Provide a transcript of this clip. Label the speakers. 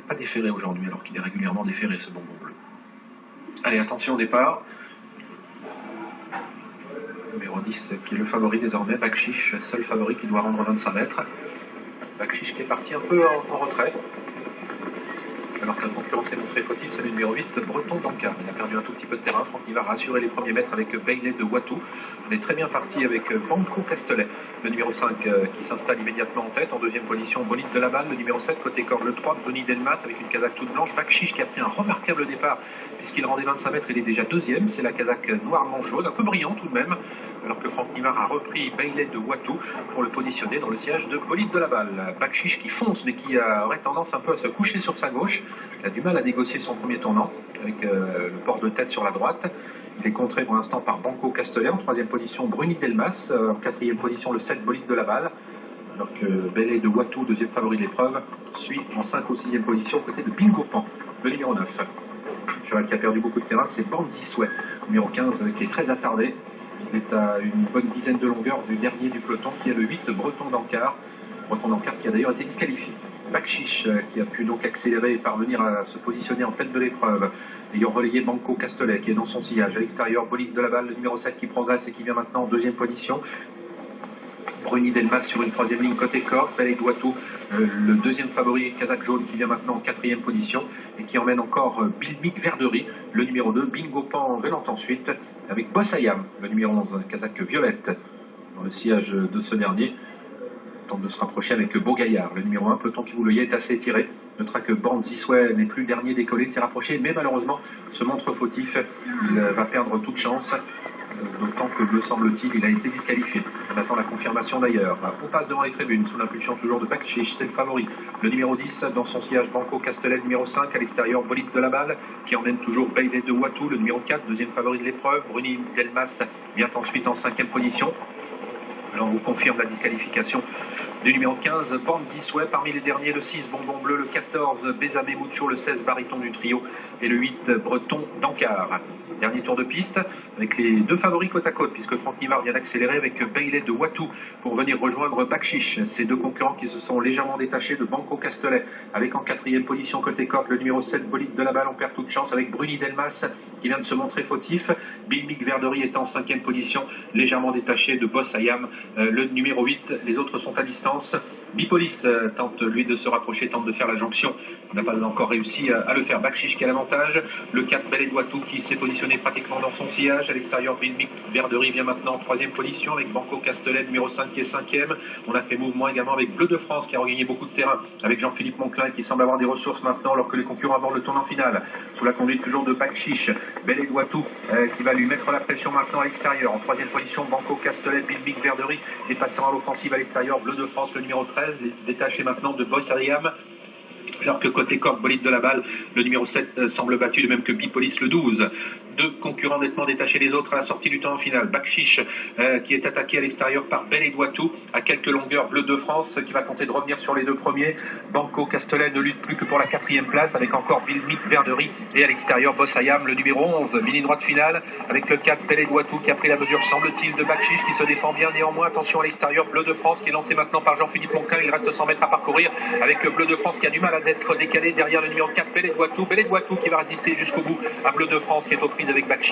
Speaker 1: pas déféré aujourd'hui, alors qu'il est régulièrement déféré, ce bonbon bleu. Allez, attention au départ. Numéro 10 qui est le favori désormais, Bakchiche, seul favori qui doit rendre 25 mètres. Bakchiche qui est parti un peu en retrait. Alors que la concurrence est montrée fautive, c'est le numéro 8, Breton d'Ancard. Il a perdu un tout petit peu de terrain. Franck Nivard a rassuré les premiers mètres avec Bailey de Watou. On est très bien parti avec Banco Castelet, le numéro 5 qui s'installe immédiatement en tête. En deuxième position, Bolide de Laval, le numéro 7, côté corde le 3, Bruni Delmas avec une casaque toute blanche. Bakchiche qui a pris un remarquable départ puisqu'il rendait 25 mètres, il est déjà deuxième. C'est la casaque noirement jaune, un peu brillant tout de même. Alors que Franck Nivard a repris Bailey de Watou pour le positionner dans le siège de Bolide de Laval. Bakchiche qui fonce mais qui aurait tendance un peu à se coucher sur sa gauche. Il a du mal à négocier son premier tournant avec le port de tête sur la droite. Il est contré pour l'instant par Banco Castelet. En troisième position, Bruni Delmas. En quatrième position, le 7 Bolide de Laval. Alors que Bailey de Watou, deuxième favori de l'épreuve, suit en 5 ou 6e position côté de Bingo Pan, le numéro 9. Le cheval qui a perdu beaucoup de terrain, c'est Bandzi Souhait, numéro 15, qui est très attardé. Il est à une bonne dizaine de longueurs du dernier du peloton, qui est le 8 Breton d'Ancard. Breton d'Ancard qui a d'ailleurs été disqualifié. Bakchiche qui a pu donc accélérer et parvenir à se positionner en tête de l'épreuve, ayant relayé Banco Castelet qui est dans son sillage. À l'extérieur, Bolide de Laval, le numéro 7 qui progresse et qui vient maintenant en deuxième position. Bruni Delmas sur une troisième ligne côté corde. Bailey de Watou, le deuxième favori casaque jaune qui vient maintenant en quatrième position et qui emmène encore Bilmic Verdery, le numéro 2. Bingo Pan venant ensuite avec Bossayam, le numéro 11, casaque violette, dans le sillage de ce dernier. Tente de se rapprocher avec Beaugaillard, le numéro 1, peloton qui vous le voyez est assez étiré. Notera que Bandzi Souhait n'est plus dernier décollé de s'est rapproché, mais malheureusement se montre fautif. Il va perdre toute chance, d'autant que, me semble-t-il, il a été disqualifié. On attend la confirmation d'ailleurs. On passe devant les tribunes sous l'impulsion toujours de Bakchiche, c'est le favori. Le numéro 10 dans son sillage, Banco Castelet, numéro 5 à l'extérieur, Bolide de Laval qui emmène toujours Bailey de Watou, le numéro 4, deuxième favori de l'épreuve. Bruni Delmas vient ensuite en 5e position. Alors on vous confirme la disqualification du numéro 15, Bandzi Souhait. Parmi les derniers, le 6, Bonbon Bleu, le 14, Bézamé Mucho, le 16, Bariton du trio et le 8, Breton d'Ancard. Dernier tour de piste avec les deux favoris côte à côte puisque Franck Nivard vient d'accélérer avec Bailey de Watou pour venir rejoindre Bakchiche. Ces deux concurrents qui se sont légèrement détachés de Banco Castelet avec en 4e position côté corde le numéro 7, Bolide de Laval. On perd toute chance avec Bruni Delmas qui vient de se montrer fautif. Bilmic Verdery est en 5e position, légèrement détaché de Bossayam, le numéro 8. Les autres sont à distance. Bipolis tente lui de se rapprocher, tente de faire la jonction. On n'a pas encore réussi à le faire. Bakchiche qui a l'avantage. Le 4, Bailey de Watou qui s'est positionné pratiquement dans son sillage. À l'extérieur, Bilmic Verdery vient maintenant en 3e position avec Banco Castelet, numéro 5 qui est 5e. On a fait mouvement également avec Bleu de France qui a regagné beaucoup de terrain avec Jean-Philippe Monclin qui semble avoir des ressources maintenant alors que les concurrents abordent le tournant final. Sous la conduite toujours de Bakchiche, Bailey de Watou qui va lui mettre la pression maintenant à l'extérieur. En 3e position, Banco Castelet, Bilmic Verdery dépassant à l'offensive à l'extérieur. Bleu de France, le numéro 13, détaché maintenant de Bossayam. Alors que côté corde, Bolide de Laval, le numéro 7 semble battu, de même que Bipolis, le 12. Deux concurrents nettement détachés les autres à la sortie du temps final. Bakchiche qui est attaqué à l'extérieur par Bailey de Watou à quelques longueurs. Bleu de France qui va tenter de revenir sur les deux premiers. Banco Castelet ne lutte plus que pour la 4e place avec encore Bilmic Verdery et à l'extérieur Bossayam, le numéro 11. Ligne droite finale avec le 4, Bailey de Watou qui a pris la mesure, semble-t-il, de Bakchiche qui se défend bien néanmoins. Attention à l'extérieur, Bleu de France qui est lancé maintenant par Jean-Philippe Monclin. Il reste 100 mètres à parcourir avec le Bleu de France qui a du mal à d'être décalé derrière le numéro 4, Bailey de Watou qui va résister jusqu'au bout à Bleu de France qui est aux prises avec Bakchiche.